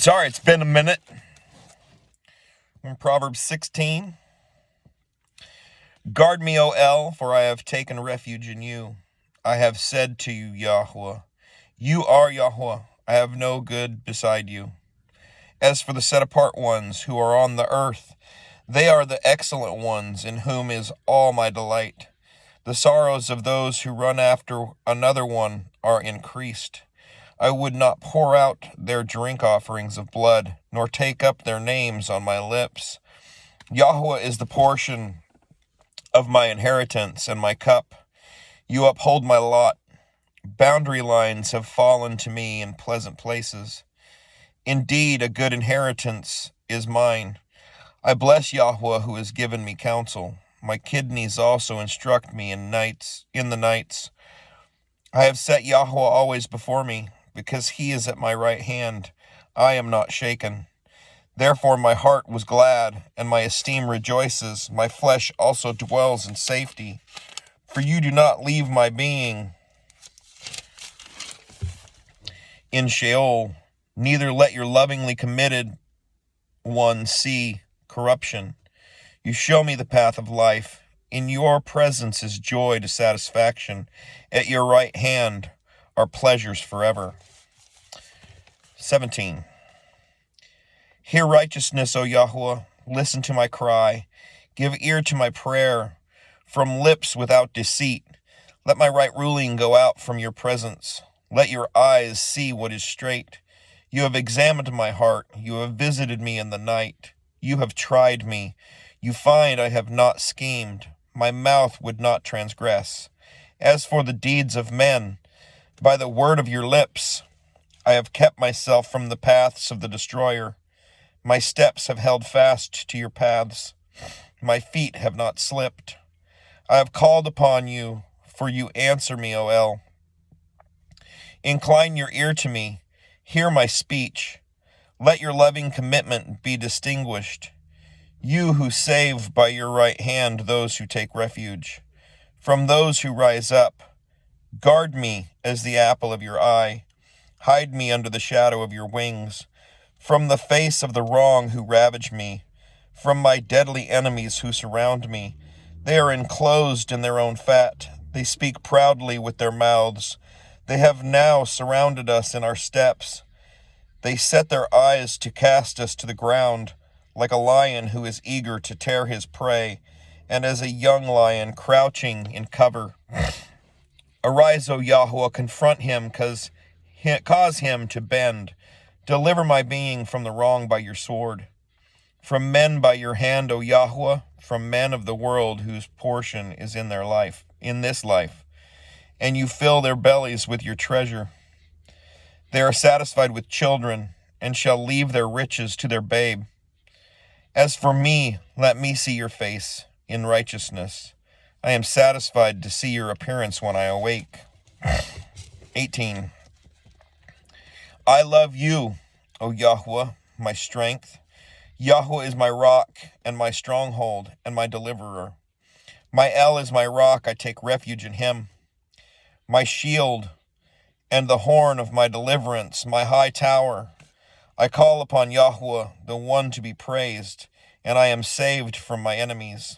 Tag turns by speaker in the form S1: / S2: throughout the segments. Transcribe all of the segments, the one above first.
S1: Sorry, it's been a minute. In Proverbs 16, guard me, O El, for I have taken refuge in you. I have said to you, Yahweh, you are Yahweh. I have no good beside you. As for the set-apart ones who are on the earth, they are the excellent ones in whom is all my delight. The sorrows of those who run after another one are increased. I would not pour out their drink offerings of blood, nor take up their names on my lips. Yahweh is the portion of my inheritance and my cup. You uphold my lot. Boundary lines have fallen to me in pleasant places. Indeed, a good inheritance is mine. I bless Yahweh who has given me counsel. My kidneys also instruct me in the nights. I have set Yahweh always before me, because he is at my right hand. I am not shaken. Therefore my heart was glad, and my esteem rejoices. My flesh also dwells in safety. For you do not leave my being in Sheol, neither let your lovingly committed one see corruption. You show me the path of life. In your presence is joy to satisfaction. At your right hand are pleasures forever. 17. Hear righteousness, O Yahweh. Listen to my cry. Give ear to my prayer. From lips without deceit, let my right ruling go out from your presence. Let your eyes see what is straight. You have examined my heart. You have visited me in the night. You have tried me. You find I have not schemed. My mouth would not transgress. As for the deeds of men, by the word of your lips, I have kept myself from the paths of the destroyer. My steps have held fast to your paths. My feet have not slipped. I have called upon you, for you answer me, O El. Incline your ear to me. Hear my speech. Let your loving commitment be distinguished. You who save by your right hand those who take refuge. From those who rise up, guard me as the apple of your eye. Hide me under the shadow of your wings. From the face of the wrong who ravage me. From my deadly enemies who surround me. They are enclosed in their own fat. They speak proudly with their mouths. They have now surrounded us in our steps. They set their eyes to cast us to the ground, like a lion who is eager to tear his prey, and as a young lion crouching in cover. Arise, O Yahweh, confront him, cause him to bend. Deliver my being from the wrong by your sword. From men by your hand, O Yahweh, from men of the world whose portion is in this life, and you fill their bellies with your treasure. They are satisfied with children, and shall leave their riches to their babe. As for me, let me see your face in righteousness. I am satisfied to see your appearance when I awake. 18. I love you, O Yahweh, my strength. Yahweh is my rock and my stronghold and my deliverer. My El is my rock, I take refuge in him. My shield and the horn of my deliverance, my high tower. I call upon Yahweh, the one to be praised, and I am saved from my enemies.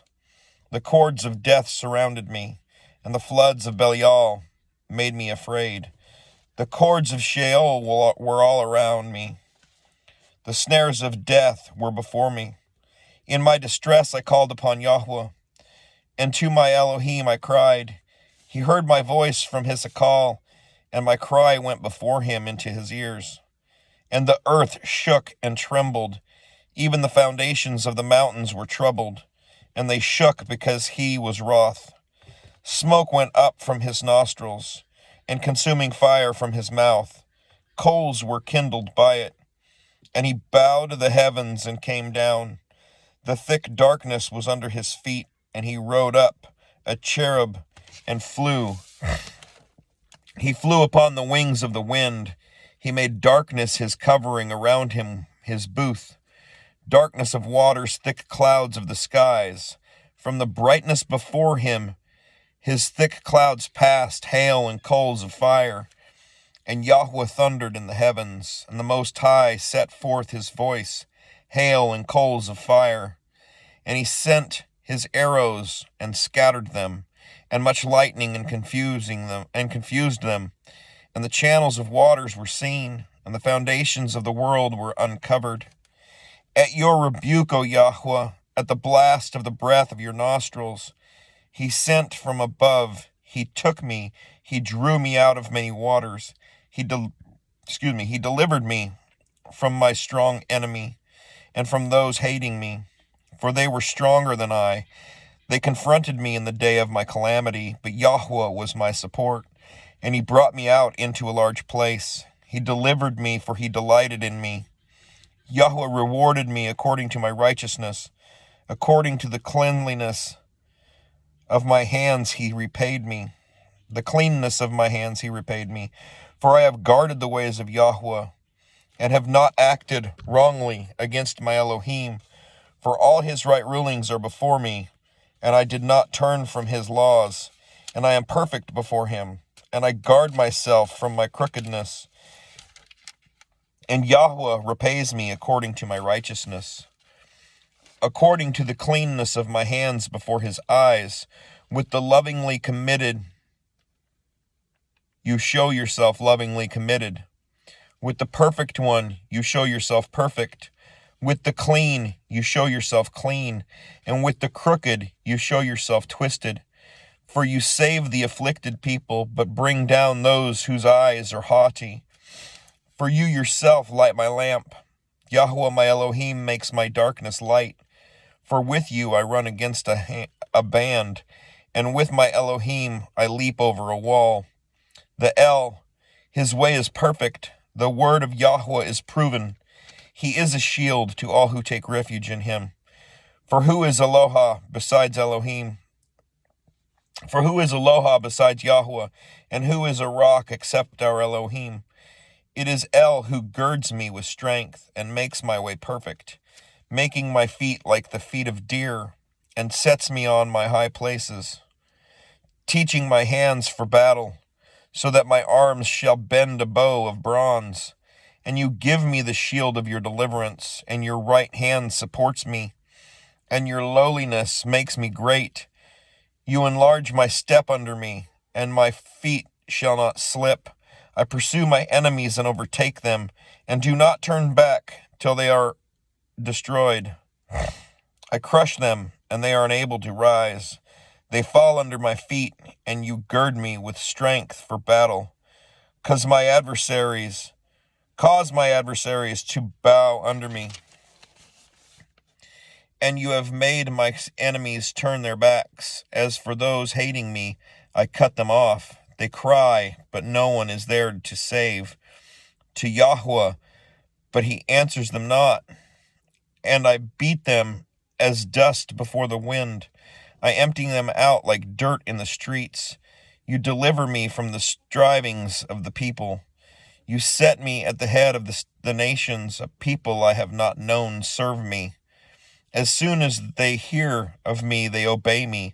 S1: The cords of death surrounded me, and the floods of Belial made me afraid. The cords of Sheol were all around me. The snares of death were before me. In my distress I called upon Yahweh, and to my Elohim I cried. He heard my voice from his call, and my cry went before him into his ears. And the earth shook and trembled. Even the foundations of the mountains were troubled, and they shook because he was wroth. Smoke went up from his nostrils, and consuming fire from his mouth. Coals were kindled by it. And he bowed the heavens and came down. The thick darkness was under his feet, and he rode up, a cherub, and flew. He flew upon the wings of the wind. He made darkness his covering around him, his booth. Darkness of waters, thick clouds of the skies. From the brightness before him, his thick clouds passed, hail and coals of fire. And Yahweh thundered in the heavens, and the Most High set forth his voice, hail and coals of fire. And he sent his arrows and scattered them, and much lightning and confused them. And the channels of waters were seen, and the foundations of the world were uncovered. At your rebuke, O Yahweh, at the blast of the breath of your nostrils, he sent from above, he took me, he drew me out of many waters. He delivered me from my strong enemy and from those hating me, for they were stronger than I. They confronted me in the day of my calamity, but Yahweh was my support, and he brought me out into a large place. He delivered me, for he delighted in me. Yahweh rewarded me according to my righteousness. According to the cleanliness of my hands he repaid me. The cleanness of my hands he repaid me. For I have guarded the ways of Yahweh, and have not acted wrongly against my Elohim. For all his right rulings are before me, and I did not turn from his laws. And I am perfect before him, and I guard myself from my crookedness. And Yahweh repays me according to my righteousness, according to the cleanness of my hands before his eyes. With the lovingly committed, you show yourself lovingly committed. With the perfect one, you show yourself perfect. With the clean, you show yourself clean. And with the crooked, you show yourself twisted. For you save the afflicted people, but bring down those whose eyes are haughty. For you yourself light my lamp. Yahweh my Elohim makes my darkness light. For with you I run against a band, and with my Elohim I leap over a wall. The El, his way is perfect. The word of Yahweh is proven. He is a shield to all who take refuge in him. For who is Eloha besides Elohim? For who is Eloha besides Yahweh? And who is a rock except our Elohim? It is El who girds me with strength and makes my way perfect, making my feet like the feet of deer, and sets me on my high places, teaching my hands for battle, so that my arms shall bend a bow of bronze. And you give me the shield of your deliverance, and your right hand supports me, and your lowliness makes me great. You enlarge my step under me, and my feet shall not slip. I pursue my enemies and overtake them, and do not turn back till they are destroyed. I crush them, and they are unable to rise. They fall under my feet, and you gird me with strength for battle. Cause my adversaries to bow under me. And you have made my enemies turn their backs. As for those hating me, I cut them off. They cry, but no one is there to save. To Yahweh, but he answers them not. And I beat them as dust before the wind. I empty them out like dirt in the streets. You deliver me from the strivings of the people. You set me at the head of the nations. A people I have not known serve me. As soon as they hear of me, they obey me.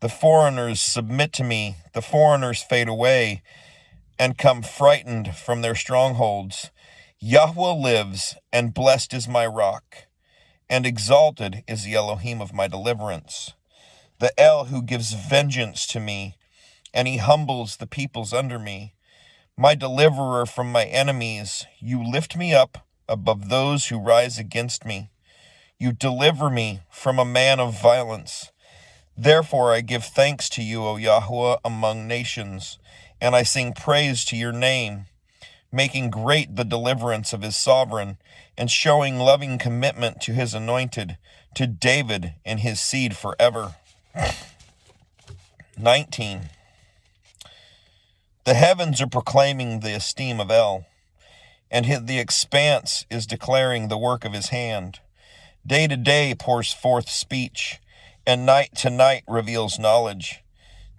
S1: The foreigners submit to me. The foreigners fade away and come frightened from their strongholds. Yahweh lives, and blessed is my rock, and exalted is the Elohim of my deliverance. The El who gives vengeance to me, and he humbles the peoples under me. My deliverer from my enemies, you lift me up above those who rise against me. You deliver me from a man of violence. Therefore I give thanks to you, O Yahweh, among nations, and I sing praise to your name, making great the deliverance of his sovereign, and showing loving commitment to his anointed, to David and his seed forever. 19. The heavens are proclaiming the esteem of El, and the expanse is declaring the work of his hand. Day to day pours forth speech, and night to night reveals knowledge.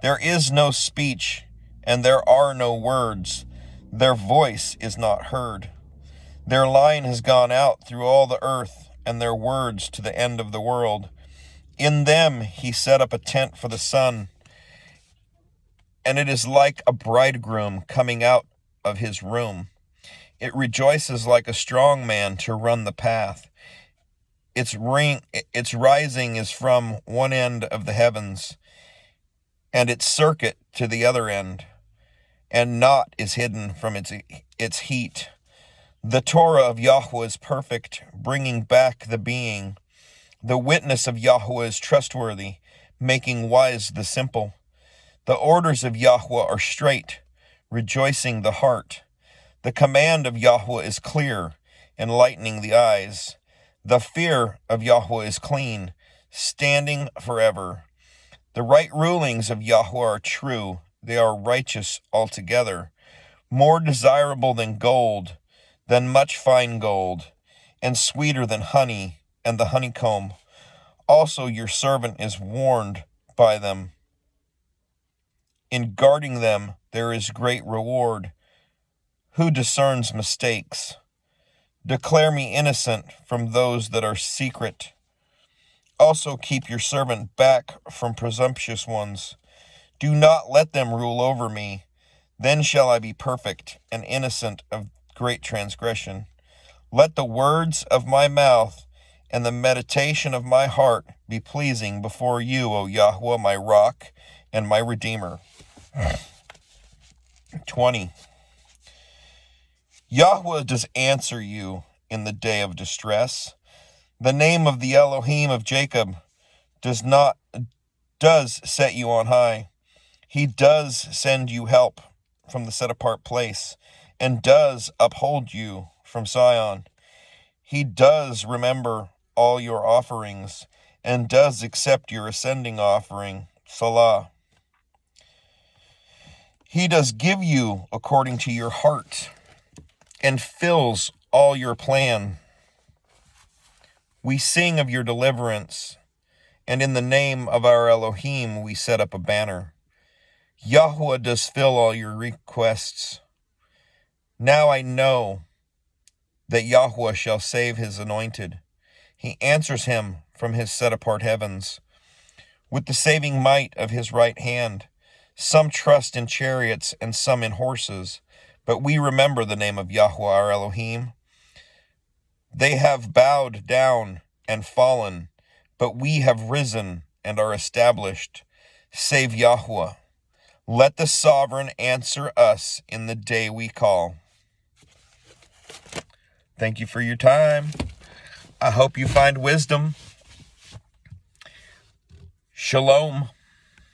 S1: There is no speech, and there are no words. Their voice is not heard. Their line has gone out through all the earth, and their words to the end of the world. In them he set up a tent for the sun, and it is like a bridegroom coming out of his room. It rejoices like a strong man to run the path. Its rising is from one end of the heavens, and its circuit to the other end, and naught is hidden from its heat. The Torah of Yahweh is perfect, bringing back the being. The witness of Yahweh is trustworthy, making wise the simple. The orders of Yahweh are straight, rejoicing the heart. The command of Yahweh is clear, enlightening the eyes. The fear of Yahweh is clean, standing forever. The right rulings of Yahweh are true, they are righteous altogether. More desirable than gold, than much fine gold, and sweeter than honey and the honeycomb. Also your servant is warned by them. In guarding them there is great reward. Who discerns mistakes? Declare me innocent from those that are secret. Also keep your servant back from presumptuous ones. Do not let them rule over me. Then shall I be perfect and innocent of great transgression. Let the words of my mouth and the meditation of my heart be pleasing before you, O Yahweh, my rock and my redeemer. 20. Yahweh does answer you in the day of distress. The name of the Elohim of Jacob does set you on high. He does send you help from the set-apart place, and does uphold you from Zion. He does remember all your offerings, and does accept your ascending offering, Salah. He does give you according to your heart, and fills all your plan. We sing of your deliverance, and in the name of our Elohim we set up a banner. Yahweh does fill all your requests. Now I know that Yahweh shall save his anointed. He answers him from his set-apart heavens. With the saving might of his right hand, some trust in chariots and some in horses, but we remember the name of Yahweh our Elohim. They have bowed down and fallen, but we have risen and are established. Save Yahweh. Let the sovereign answer us in the day we call. Thank you for your time. I hope you find wisdom. Shalom.